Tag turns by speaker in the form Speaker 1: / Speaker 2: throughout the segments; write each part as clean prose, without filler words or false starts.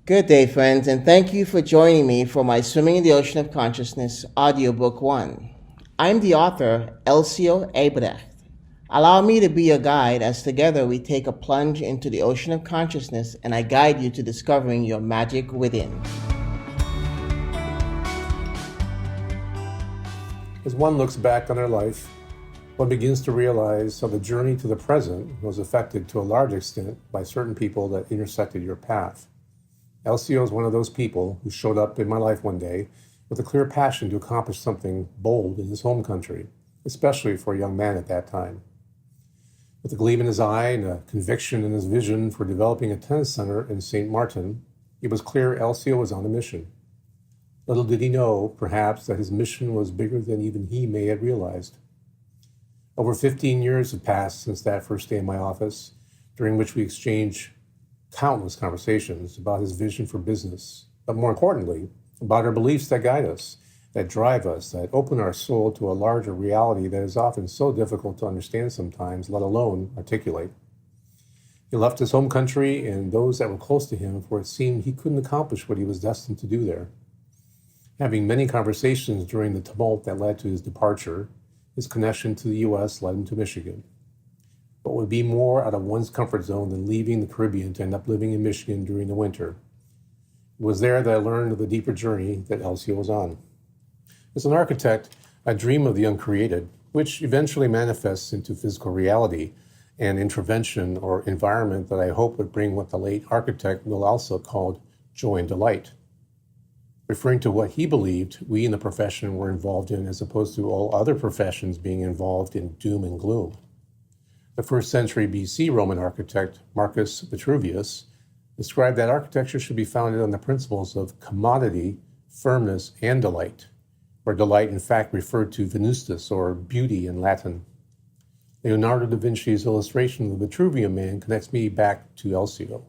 Speaker 1: Good day, friends, and thank you for joining me for my Swimming in the Ocean of Consciousness Audiobook 1. I'm the author, Elcio Ebrecht. Allow me to be your guide as together we take a plunge into the ocean of consciousness and I guide you to discovering your magic within.
Speaker 2: As one looks back on their life, one begins to realize how the journey to the present was affected to a large extent by certain people that intersected your path. Elcio is one of those people who showed up in my life one day with a clear passion to accomplish something bold in his home country, especially for a young man at that time. With a gleam in his eye and a conviction in his vision for developing a tennis center in St. Martin, it was clear Elcio was on a mission. Little did he know, perhaps, that his mission was bigger than even he may have realized. Over 15 years have passed since that first day in my office, during which we exchanged countless conversations about his vision for business, but more importantly, about our beliefs that guide us, that drive us, that open our soul to a larger reality that is often so difficult to understand sometimes, let alone articulate. He left his home country and those that were close to him, for it seemed he couldn't accomplish what he was destined to do there. Having many conversations during the tumult that led to his departure, his connection to the U.S. led him to Michigan. What would be more out of one's comfort zone than leaving the Caribbean to end up living in Michigan during the winter? It was there that I learned of the deeper journey that Elcio was on. As an architect, I dream of the uncreated, which eventually manifests into physical reality, an intervention or environment that I hope would bring what the late architect Will also called joy and delight, referring to what he believed we in the profession were involved in as opposed to all other professions being involved in doom and gloom. The 1st century BC Roman architect Marcus Vitruvius described that architecture should be founded on the principles of commodity, firmness, and delight, where delight in fact referred to venustus, or beauty in Latin. Leonardo da Vinci's illustration of the Vitruvian Man connects me back to Elcio.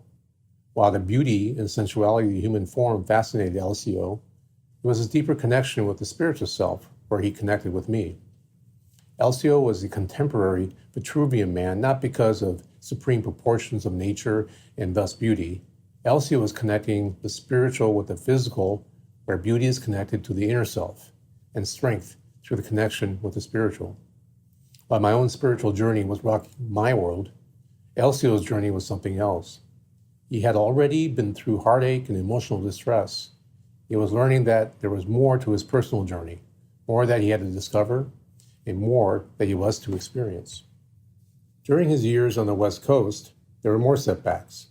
Speaker 2: While the beauty and sensuality of the human form fascinated Elcio, it was his deeper connection with the spiritual self where he connected with me. Elcio was the contemporary Vitruvian Man not because of supreme proportions of nature and thus beauty. Elcio was connecting the spiritual with the physical, where beauty is connected to the inner self, and strength through the connection with the spiritual. While my own spiritual journey was rocking my world, Elcio's journey was something else. He had already been through heartache and emotional distress. He was learning that there was more to his personal journey, more that he had to discover, and more that he was to experience. During his years on the West Coast, there were more setbacks.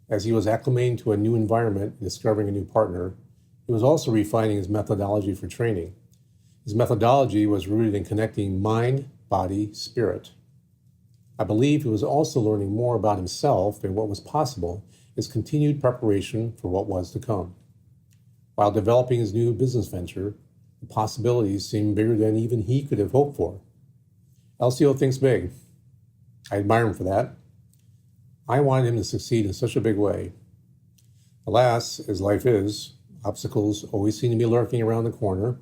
Speaker 2: As he was acclimating to a new environment and discovering a new partner, he was also refining his methodology for training. His methodology was rooted in connecting mind, body, spirit. I believe he was also learning more about himself and what was possible as continued preparation for what was to come. While developing his new business venture, the possibilities seemed bigger than even he could have hoped for. Elcio thinks big. I admire him for that. I wanted him to succeed in such a big way. Alas, as life is, obstacles always seem to be lurking around the corner,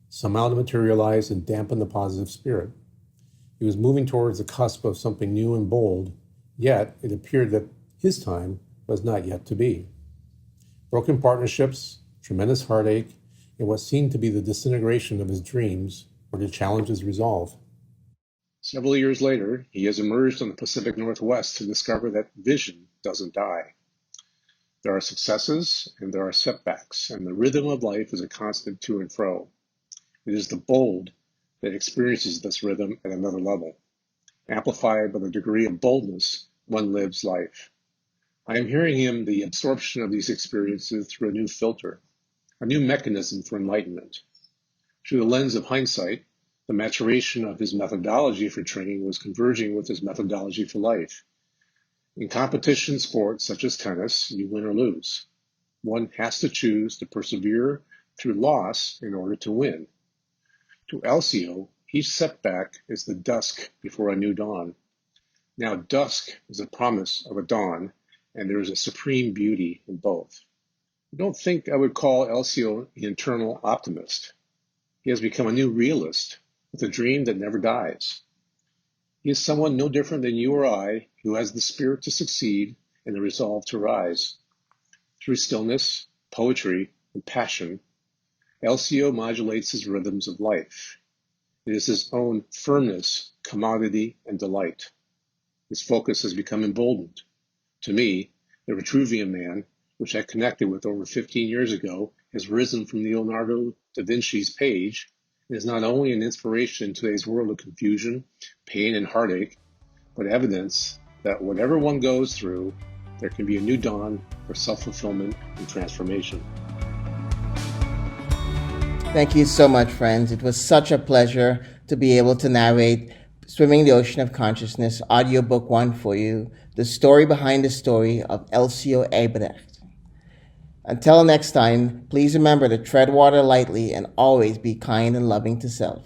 Speaker 2: somehow to materialize and dampen the positive spirit. He was moving towards the cusp of something new and bold, yet it appeared that his time was not yet to be. Broken partnerships, tremendous heartache, and what seemed to be the disintegration of his dreams were to challenge his resolve. Several years later, he has emerged on the Pacific Northwest to discover that vision doesn't die. There are successes and there are setbacks, and the rhythm of life is a constant to and fro. It is the bold that experiences this rhythm at another level, amplified by the degree of boldness one lives life. I am hearing him the absorption of these experiences through a new filter, a new mechanism for enlightenment. Through the lens of hindsight, the maturation of his methodology for training was converging with his methodology for life. In competition sports such as tennis, you win or lose. One has to choose to persevere through loss in order to win. To Elcio, each setback is the dusk before a new dawn. Now dusk is a promise of a dawn, and there is a supreme beauty in both. I don't think I would call Elcio an eternal optimist. He has become a new realist with a dream that never dies. He is someone no different than you or I who has the spirit to succeed and the resolve to rise. Through stillness, poetry, and passion, LCO modulates his rhythms of life. It is his own firmness, commodity, and delight. His focus has become emboldened. To me, the Vitruvian Man, which I connected with over 15 years ago, has risen from Leonardo da Vinci's page and is not only an inspiration in today's world of confusion, pain, and heartache, but evidence that whatever one goes through, there can be a new dawn for self-fulfillment and transformation.
Speaker 1: Thank you so much, friends. It was such a pleasure to be able to narrate Swimming the Ocean of Consciousness, Audiobook 1 for you, the story behind the story of LCO Ebrecht. Until next time, please remember to tread water lightly and always be kind and loving to self.